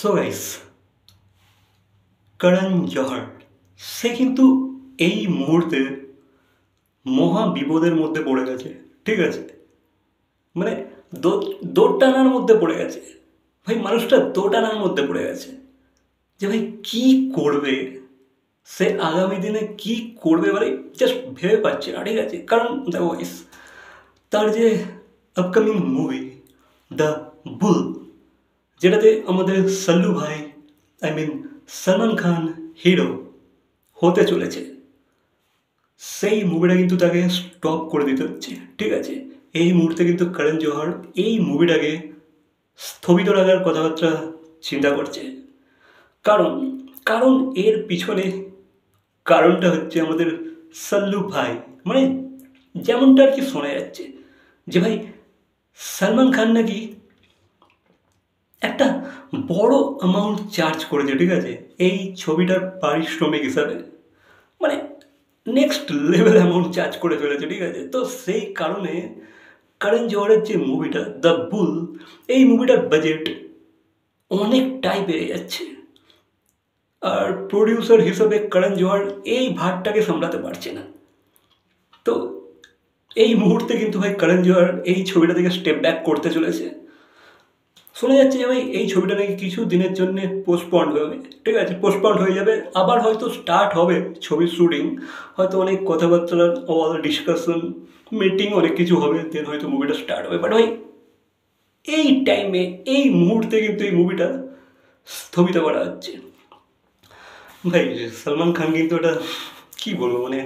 So guys, করণ জহর সে কিন্তু এই মুহূর্তে মহা বিপদের মধ্যে পড়ে গেছে। ঠিক আছে, মানে দোটানার মধ্যে পড়ে গেছে ভাই। মানুষটা দোটানার মধ্যে পড়ে গেছে যে ভাই কি করবে, সে আগামী দিনে কি করবে ভাই জাস্ট ভেবে পাচ্ছে না। ঠিক আছে, কারণ দেখো গাইস, তার যে আপকামিং মুভি দ্য বুল, যেটাতে আমাদের সল্লু ভাই সলমান খান হিরো হতে চলেছে, সেই মুভিটা কিন্তু তাকে স্টপ করে দিতে হচ্ছে। ঠিক আছে, এই মুহূর্তে কিন্তু করণ জোহর এই মুভিটাকে স্থগিত রাখার কথাবার্তা চিন্তা করছে। কারণ কারণ এর পিছনে কারণটা হচ্ছে আমাদের সল্লু ভাই। মানে যেমনটা আর কি শোনা যাচ্ছে যে ভাই সলমান খান নাকি একটা বড় অ্যামাউন্ট চার্জ করেছে। ঠিক আছে, এই ছবিটার পারিশ্রমিক হিসাবে, মানে নেক্সট লেভেল অ্যামাউন্ট চার্জ করে ফেলেছে। ঠিক আছে, তো সেই কারণে করণ জোহরের যে মুভিটা দ্য বুল, এই মুভিটার বাজেট অনেকটাই বেড়ে যাচ্ছে। আর প্রডিউসার হিসেবে করণ জোহর এই ভারটাকে সামলাতে পারছে না। তো এই মুহূর্তে কিন্তু ভাই করণ জোহর এই ছবিটা থেকে স্টেপ ব্যাক করতে চলেছে। শোনা যাচ্ছে যে ভাই এই ছবিটা নাকি কিছু দিনের জন্য পোস্টপন্ড হবে। ঠিক আছে, পোস্টপন্ড হয়ে যাবে, আবার হয়তো স্টার্ট হবে ছবির শুটিং। হয়তো অনেক কথাবার্তা, অল ডিসকাশন, মিটিং, অনেক কিছু হবে, দেন হয়তো মুভিটা স্টার্ট হবে। বাট ভাই এই টাইমে, এই মুহূর্তে কিন্তু এই মুভিটা স্থগিত করা হচ্ছে। ভাই সলমান খান কিন্তু এটা কী বলবো, মানে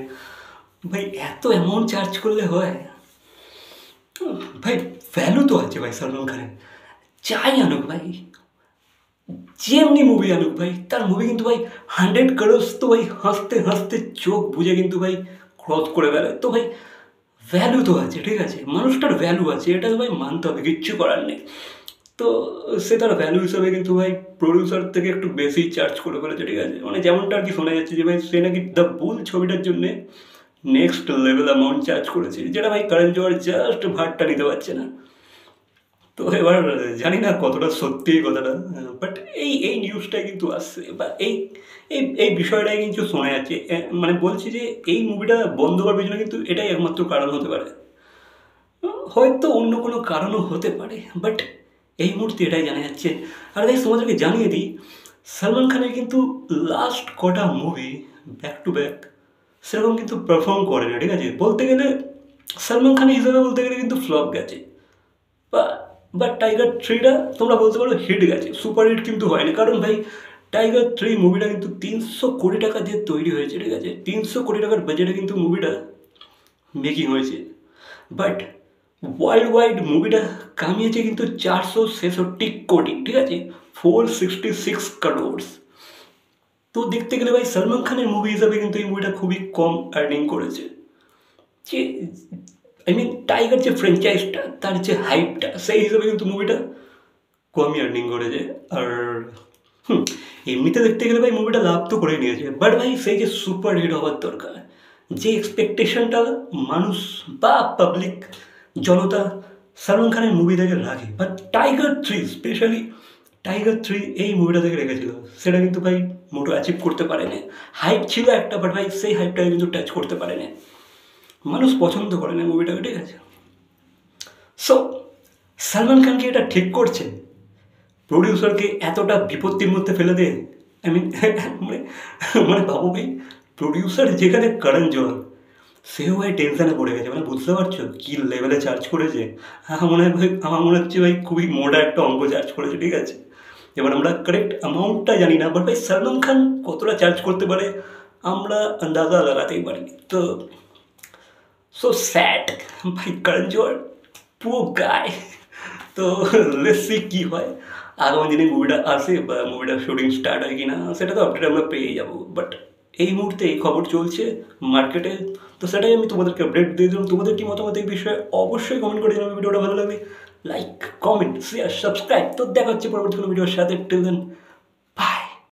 ভাই এত অ্যামাউন্ট চার্জ করলে হয়? ভাই ভ্যালু তো আছে ভাই সলমান খানের, যাই আনুক ভাই, যেমনি মুভি আনুক ভাই, তার মুভি কিন্তু ভাই 100 crores তো ভাই হাসতে হাসতে চোখ বুঝে কিন্তু ভাই ক্রস করে বেড়ায়। তো ভাই ভ্যালু তো আছে। ঠিক আছে, মানুষটার ভ্যালু আছে, এটা তো ভাই মানতে হবে, কিচ্ছু করার নেই। তো সে তার ভ্যালু হিসাবে কিন্তু ভাই প্রডিউসার থেকে একটু বেশি চার্জ করে ফেলেছে। ঠিক আছে, মানে যেমনটা আর কি শোনা যাচ্ছে যে ভাই সে নাকি দ্য বুল ছবিটার জন্যে নেক্সট লেভেল অ্যামাউন্ট চার্জ করেছে, যেটা ভাই করণ জোহর জাস্ট ভাটটা নিতে পারছে না। তো এবার জানি না কতটা সত্যি এই কথাটা, বাট এই এই নিউজটাই কিন্তু আসছে, বা এই এই এই বিষয়টাই কিন্তু শোনা যাচ্ছে। মানে বলছি যে এই মুভিটা বন্ধ করার পিছনে কিন্তু এটাই একমাত্র কারণ হতে পারে। হয়তো অন্য কোনো কারণও হতে পারে, বাট এই মুহূর্তে এটাই জানা যাচ্ছে। আর ভাই তোমাদেরকে জানিয়ে দিই, সলমান খানের কিন্তু লাস্ট কটা মুভি ব্যাক টু ব্যাক সেরকম কিন্তু পারফর্ম করে না। ঠিক আছে, বলতে গেলে সলমান খান হিসাবে বলতে গেলে কিন্তু ফ্লপ গেছে, বা বা টাইগার থ্রিটা তোমরা বলতে পারো হিট গেছে, সুপার হিট কিন্তু হয়নি। কারণ ভাই টাইগার থ্রি মুভিটা কিন্তু 300 কোটি টাকা দিয়ে তৈরি হয়েছে। ঠিক আছে, 300 কোটি টাকার বাজেটে কিন্তু মুভিটা মেকিং হয়েছে, বাট ওয়ার্ল্ড ওয়াইড মুভিটা কামিয়েছে কিন্তু 466 কোটি। ঠিক আছে, 466 crores। তো দেখতে গেলে ভাই সলমান খানের মুভি হিসাবে কিন্তু এই মুভিটা খুবই কম আর্নিং করেছে। যে টাইগার যে ফ্র্যাঞ্চাইজটা, তার যে হাইপটা, সেই হিসাবে কিন্তু মুভিটা কমই আর্নিং করেছে। আর এমনিতে দেখতে গেলে ভাই মুভিটা লাভ তো করে নিয়েছে, বাট ভাই সেই যে সুপার হিট হওয়ার দরকার, যে এক্সপেকটেশনটা মানুষ বা পাবলিক জনতা সলমান খানের মুভি থেকে রাখে, বা tiger three, specially tiger three এই মুভিটা থেকে রেখেছিল, সেটা কিন্তু ভাই মোটো অ্যাচিভ করতে পারেনি। হাইপ ছিল একটা, বাট ভাই সেই হাইপটাকে কিন্তু টাচ করতে পারেনি, মানুষ পছন্দ করে না মুভিটাকে। ঠিক আছে, সো সলমান খানকে এটা ঠিক করছে প্রডিউসারকে এতটা বিপত্তির মধ্যে ফেলে দেয়। মানে মানে ভাবো ভাই, প্রডিউসার যেখানে করণ জোহর, সেও ভাই টেনশানে পড়ে গেছে। মানে বুঝতে পারছো কী লেভেলে চার্জ করেছে? আমার মনে হচ্ছে ভাই খুবই মোটা একটা অঙ্ক চার্জ করেছে। ঠিক আছে, এবার আমরা কারেক্ট অ্যামাউন্টটা জানি না, বাট ভাই সলমান খান কতটা চার্জ করতে পারে আমরা আন্দাজা লাগাতেই পারি। তো সো স্যাড ভাই, করণ জোহর পুরো গায়। তো লেটস সি কী হয়, আগামী দিনে মুভিটা আসে বা মুভিটার শুটিং স্টার্ট হয় কি না, সেটা তো আপডেট আমরা পেয়ে যাবো। বাট এই মুহূর্তে এই খবর চলছে মার্কেটে, তো সেটাই আমি তোমাদেরকে আপডেট দিয়ে দিলাম। তোমাদের কি মতামত এই বিষয়ে অবশ্যই কমেন্ট করে জানাবে। ভিডিওটা ভালো লাগবে লাইক, কমেন্ট, শেয়ার, সাবস্ক্রাইব। তো দেখা হচ্ছে পরবর্তী কোনো ভিডিওর সাথে। Till then